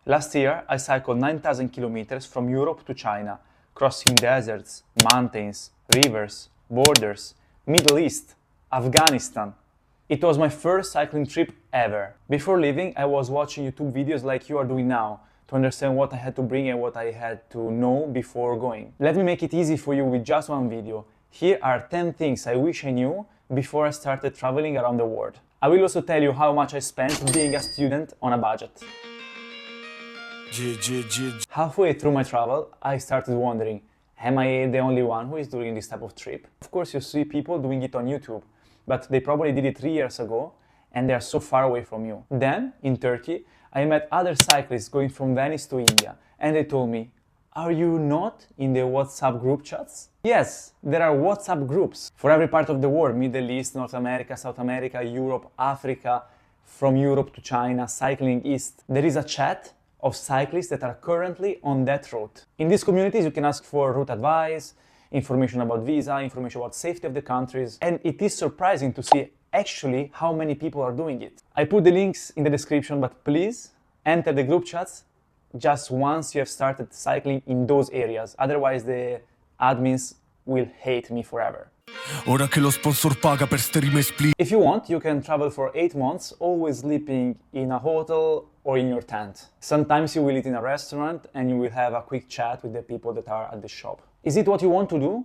Last year, I cycled 9,000 kilometers from Europe to China, crossing deserts, mountains, rivers, borders, Middle East, Afghanistan. It was my first cycling trip ever. Before leaving, I was watching YouTube videos like you are doing now to understand what I had to bring and what I had to know before going. Let me make it easy for you with just one video. Here are 10 things I wish I knew before I started traveling around the world. I will also tell you how much I spent being a student on a budget. Halfway through my travel, I started wondering, am I the only one who is doing this type of trip? Of course, you see people doing it on YouTube, but they probably did it 3 years ago and they are so far away from you. Then, in Turkey, I met other cyclists going from Venice to India, and they told me, are you not in the WhatsApp group chats? Yes, there are WhatsApp groups for every part of the world, Middle East, North America, South America, Europe, Africa, from Europe to China, cycling east. There is a chat of cyclists that are currently on that route. In these communities, you can ask for route advice, information about visa, information about safety of the countries, and it is surprising to see actually how many people are doing it. I put the links in the description, but please enter the group chats just once you have started cycling in those areas. Otherwise, the admins will hate me forever. If you want, you can travel for 8 months, always sleeping in a hotel or in your tent. Sometimes you will eat in a restaurant and you will have a quick chat with the people that are at the shop. Is it what you want to do?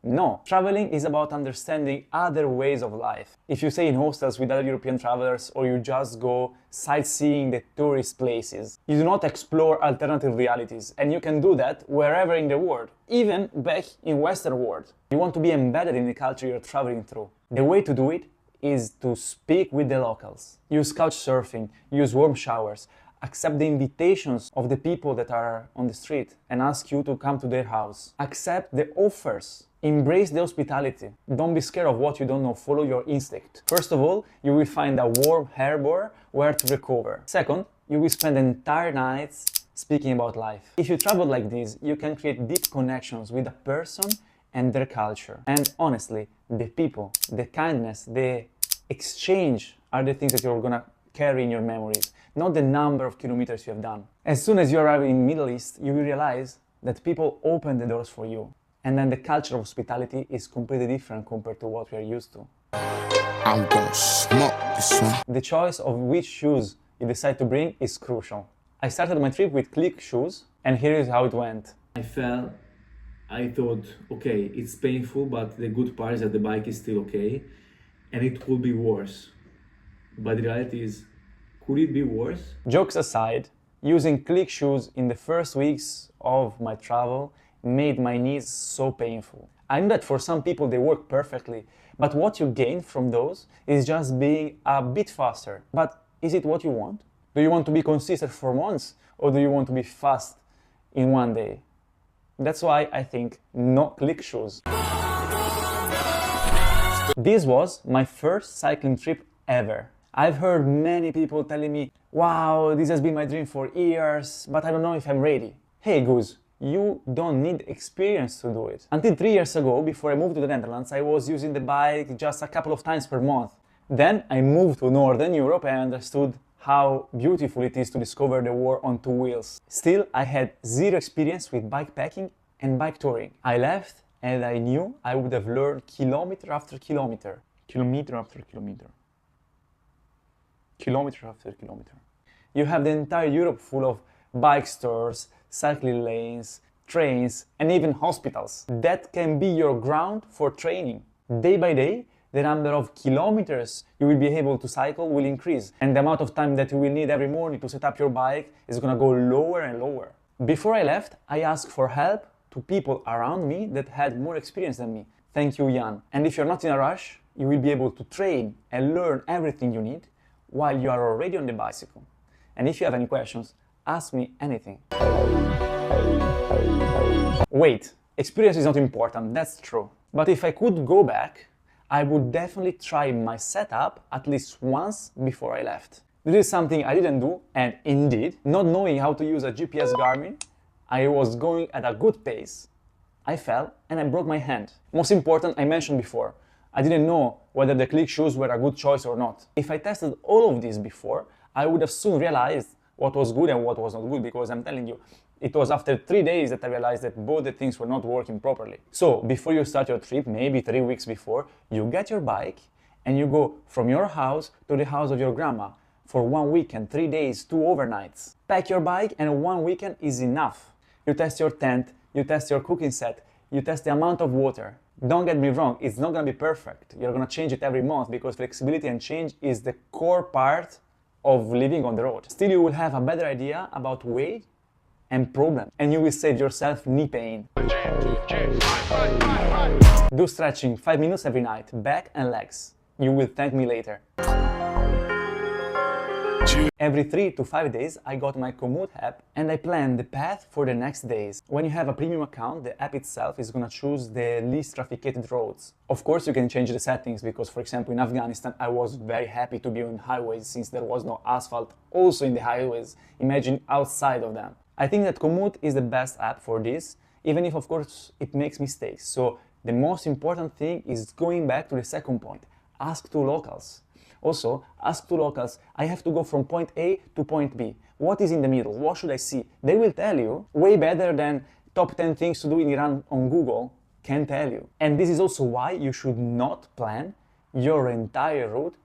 No. Traveling is about understanding other ways of life. If you stay in hostels with other European travelers or you just go sightseeing the tourist places, you do not explore alternative realities, and you can do that wherever in the world, even back in Western world. You want to be embedded in the culture you're traveling through. The way to do it is to speak with the locals. Use couch surfing, use warm showers, accept the invitations of the people that are on the street and ask you to come to their house. Accept the offers. Embrace the hospitality. Don't be scared of what you don't know. Follow your instinct. First of all, you will find a warm harbor where to recover. Second, you will spend entire nights speaking about life. If you travel like this, you can create deep connections with a person and their culture. And honestly, the people, the kindness, the exchange are the things that you're gonna carry in your memories, not the number of kilometers you have done. As soon as you arrive in Middle East, you will realize that people open the doors for you. And then the culture of hospitality is completely different compared to what we are used to. I'm gonna smoke this one. The choice of which shoes you decide to bring is crucial. I started my trip with click shoes, and here is how it went. I thought, okay, it's painful, but the good part is that the bike is still okay, and it could be worse. But the reality is, could it be worse? Jokes aside, using click shoes in the first weeks of my travel made my knees so painful. I know that for some people they work perfectly, but what you gain from those is just being a bit faster. But is it what you want? Do you want to be consistent for months, or do you want to be fast in one day? That's why I think no click shoes. This was my first cycling trip ever. I've heard many people telling me, wow, this has been my dream for years, but I don't know if I'm ready. Hey Goose, you don't need experience to do it. Until 3 years ago, before I moved to the Netherlands, I was using the bike just a couple of times per month. Then I moved to Northern Europe and understood how beautiful it is to discover the world on 2 wheels. Still, I had zero experience with bikepacking and bike touring. I left and I knew I would have learned kilometer after kilometer. Kilometer after kilometer. Kilometer after kilometer. You have the entire Europe full of bike stores, cycling lanes, trains, and even hospitals. That can be your ground for training. Day by day, the number of kilometers you will be able to cycle will increase, and the amount of time that you will need every morning to set up your bike is gonna go lower and lower. Before I left, I asked for help to people around me that had more experience than me. Thank you, Jan. And if you're not in a rush, you will be able to train and learn everything you need while you are already on the bicycle. And if you have any questions, ask me anything. Wait, experience is not important, that's true. But if I could go back, I would definitely try my setup at least once before I left. This is something I didn't do, and indeed, not knowing how to use a GPS Garmin, I was going at a good pace. I fell and I broke my hand. Most important, I mentioned before, I didn't know whether the click shoes were a good choice or not. If I tested all of this before, I would have soon realized what was good and what was not good, because I'm telling you, it was after 3 days that I realized that both the things were not working properly. So before you start your trip, maybe 3 weeks before, you get your bike and you go from your house to the house of your grandma for 1 weekend, 3 days, 2 overnights. Pack your bike and 1 weekend is enough. You test your tent, you test your cooking set, you test the amount of water. Don't get me wrong, it's not gonna be perfect. You're gonna change it every month because flexibility and change is the core part of living on the road. Still, you will have a better idea about weight and problem, and you will save yourself knee pain. Do stretching 5 minutes every night, back and legs. You will thank me later. Every 3 to 5 days I got my commute app and I plan the path for the next days. When you have a premium account, the app itself is gonna choose the least trafficked roads. Of course you can change the settings because, for example, in Afghanistan I was very happy to be on highways since there was no asphalt also in the highways. Imagine outside of them. I think that Komoot is the best app for this, even if of course it makes mistakes. So the most important thing is going back to the second point. Ask to locals. Also, ask to locals, I have to go from point A to point B. What is in the middle? What should I see? They will tell you way better than top 10 things to do in Iran on Google can tell you. And this is also why you should not plan your entire route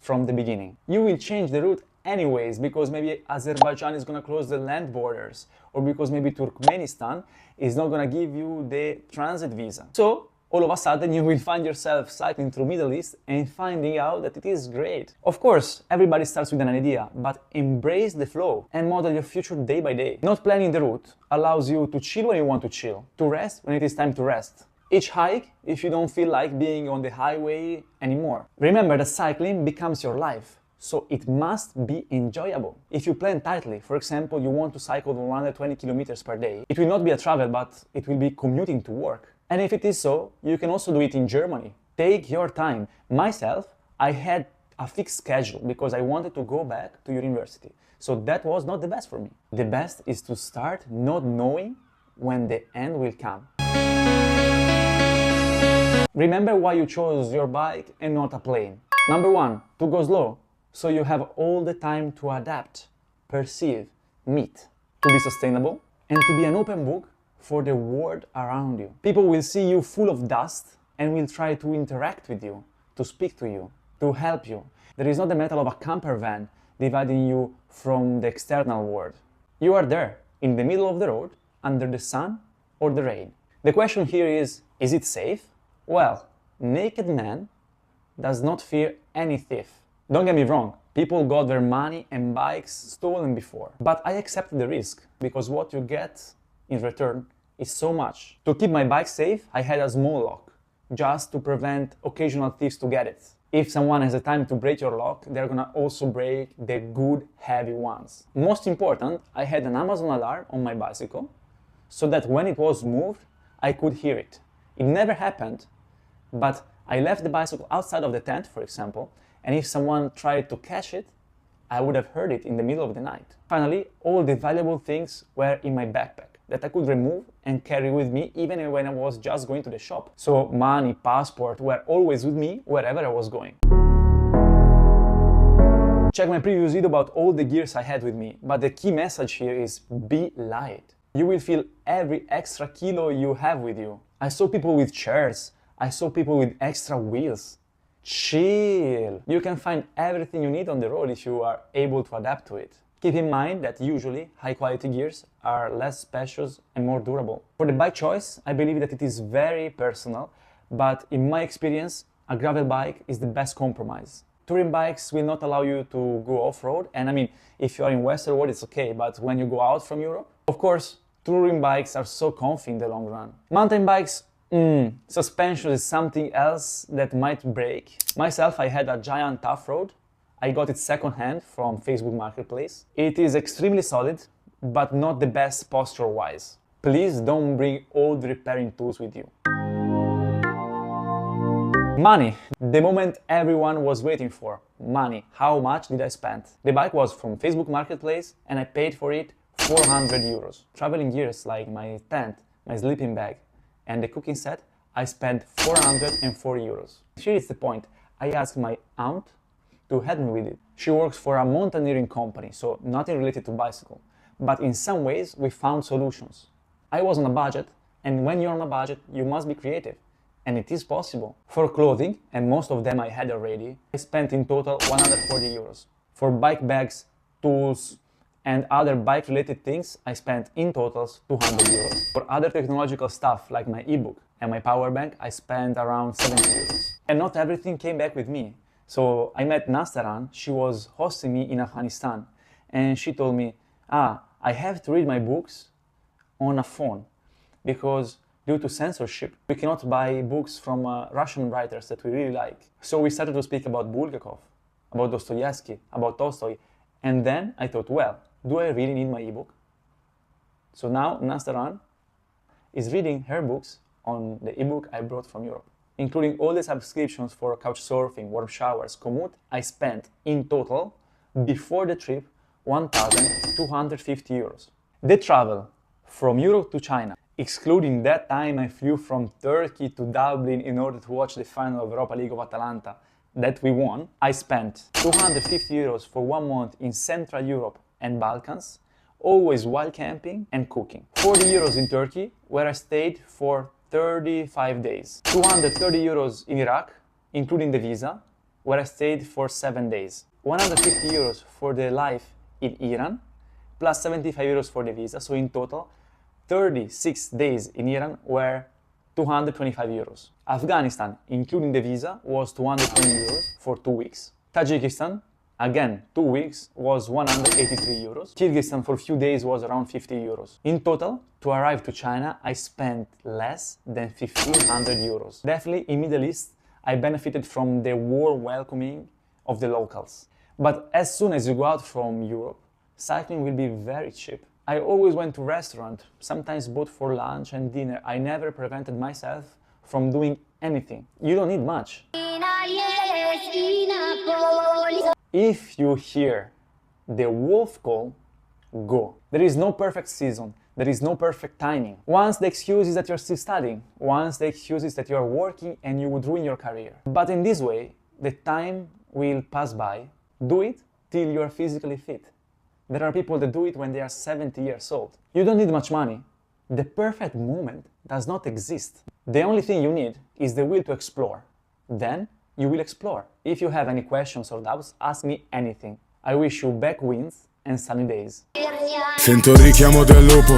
from the beginning. You will change the route anyways, because maybe Azerbaijan is gonna close the land borders, or because maybe Turkmenistan is not gonna give you the transit visa. So, all of a sudden you will find yourself cycling through Middle East and finding out that it is great. Of course, everybody starts with an idea, but embrace the flow and model your future day by day. Not planning the route allows you to chill when you want to chill, to rest when it is time to rest. Each hike if you don't feel like being on the highway anymore. Remember that cycling becomes your life, so it must be enjoyable. If you plan tightly, for example, you want to cycle 120 kilometers per day, it will not be a travel, but it will be commuting to work. And if it is so, you can also do it in Germany. Take your time. Myself, I had a fixed schedule because I wanted to go back to university. So that was not the best for me. The best is to start not knowing when the end will come. Remember why you chose your bike and not a plane. Number 1, to go slow, so you have all the time to adapt, perceive, meet, to be sustainable, and to be an open book for the world around you. People will see you full of dust and will try to interact with you, to speak to you, to help you. There is not the metal of a camper van dividing you from the external world. You are there, in the middle of the road, under the sun or the rain. The question here is it safe? Well, naked man does not fear any thief. Don't get me wrong, people got their money and bikes stolen before. But I accepted the risk, because what you get in return is so much. To keep my bike safe, I had a small lock, just to prevent occasional thieves to get it. If someone has the time to break your lock, they're gonna also break the good heavy ones. Most important, I had an Amazon alarm on my bicycle, so that when it was moved, I could hear it. It never happened, but I left the bicycle outside of the tent, for example, and if someone tried to catch it, I would have heard it in the middle of the night. Finally, all the valuable things were in my backpack that I could remove and carry with me even when I was just going to the shop. So money, passport were always with me wherever I was going. Check my previous video about all the gears I had with me, but the key message here is be light. You will feel every extra kilo you have with you. I saw people with chairs, I saw people with extra wheels. Chill! You can find everything you need on the road if you are able to adapt to it. Keep in mind that usually high quality gears are less spacious and more durable. For the bike choice, I believe that it is very personal, but in my experience, a gravel bike is the best compromise. Touring bikes will not allow you to go off-road, and I mean, if you are in Western world, it's okay, but when you go out from Europe, of course, touring bikes are so comfy in the long run. Mountain bikes, suspension is something else that might break. Myself, I had a giant tough road. I got it second-hand from Facebook Marketplace. It is extremely solid, but not the best posture-wise. Please don't bring old repairing tools with you. Money, the moment everyone was waiting for. Money, how much did I spend? The bike was from Facebook Marketplace and I paid for it 400 euros. Traveling gears like my tent, my sleeping bag, and the cooking set, I spent 440 euros. Here is the point. I asked my aunt to help me with it. She works for a mountaineering company, so nothing related to bicycle. But in some ways, we found solutions. I was on a budget, and when you're on a budget, you must be creative. And it is possible. For clothing, and most of them I had already, I spent in total 140 euros. For bike bags, tools, and other bike-related things, I spent in totals 200 euros. For other technological stuff like my ebook and my power bank, I spent around 70 euros. And not everything came back with me. So I met Nastaran, she was hosting me in Afghanistan, and she told me, I have to read my books on a phone because due to censorship, we cannot buy books from Russian writers that we really like. So we started to speak about Bulgakov, about Dostoevsky, about Tolstoy, and then I thought, well, do I really need my ebook? So now Nastaran is reading her books on the ebook I brought from Europe. Including all the subscriptions for couchsurfing, warm showers, commute, I spent in total, before the trip, 1,250 euros. The travel from Europe to China, excluding that time I flew from Turkey to Dublin in order to watch the final of Europa League of Atalanta that we won, I spent 250 euros for 1 month in Central Europe and Balkans, always while camping and cooking. 40 euros in Turkey, where I stayed for 35 days. 230 euros in Iraq, including the visa, where I stayed for 7 days. 150 euros for the life in Iran, plus 75 euros for the visa, so in total, 36 days in Iran were 225 euros. Afghanistan, including the visa, was 220 euros for 2 weeks. Tajikistan, again, 2 weeks, was 183 euros. Kyrgyzstan for a few days was around 50 euros. In total, to arrive to China, I spent less than 1,500 euros. Definitely, in Middle East, I benefited from the warm welcoming of the locals. But as soon as you go out from Europe, cycling will be very cheap. I always went to restaurant, sometimes both for lunch and dinner. I never prevented myself from doing anything. You don't need much. If you hear the wolf call, go. There is no perfect season. There is no perfect timing. Once the excuse is that you're still studying, once the excuse is that you're working and you would ruin your career. But in this way, the time will pass by. Do it till you're physically fit. There are people that do it when they are 70 years old. You don't need much money. The perfect moment does not exist. The only thing you need is the will to explore. Then you will explore. If you have any questions or doubts, ask me anything. I wish you back winds and sunny days. Sento il richiamo del lupo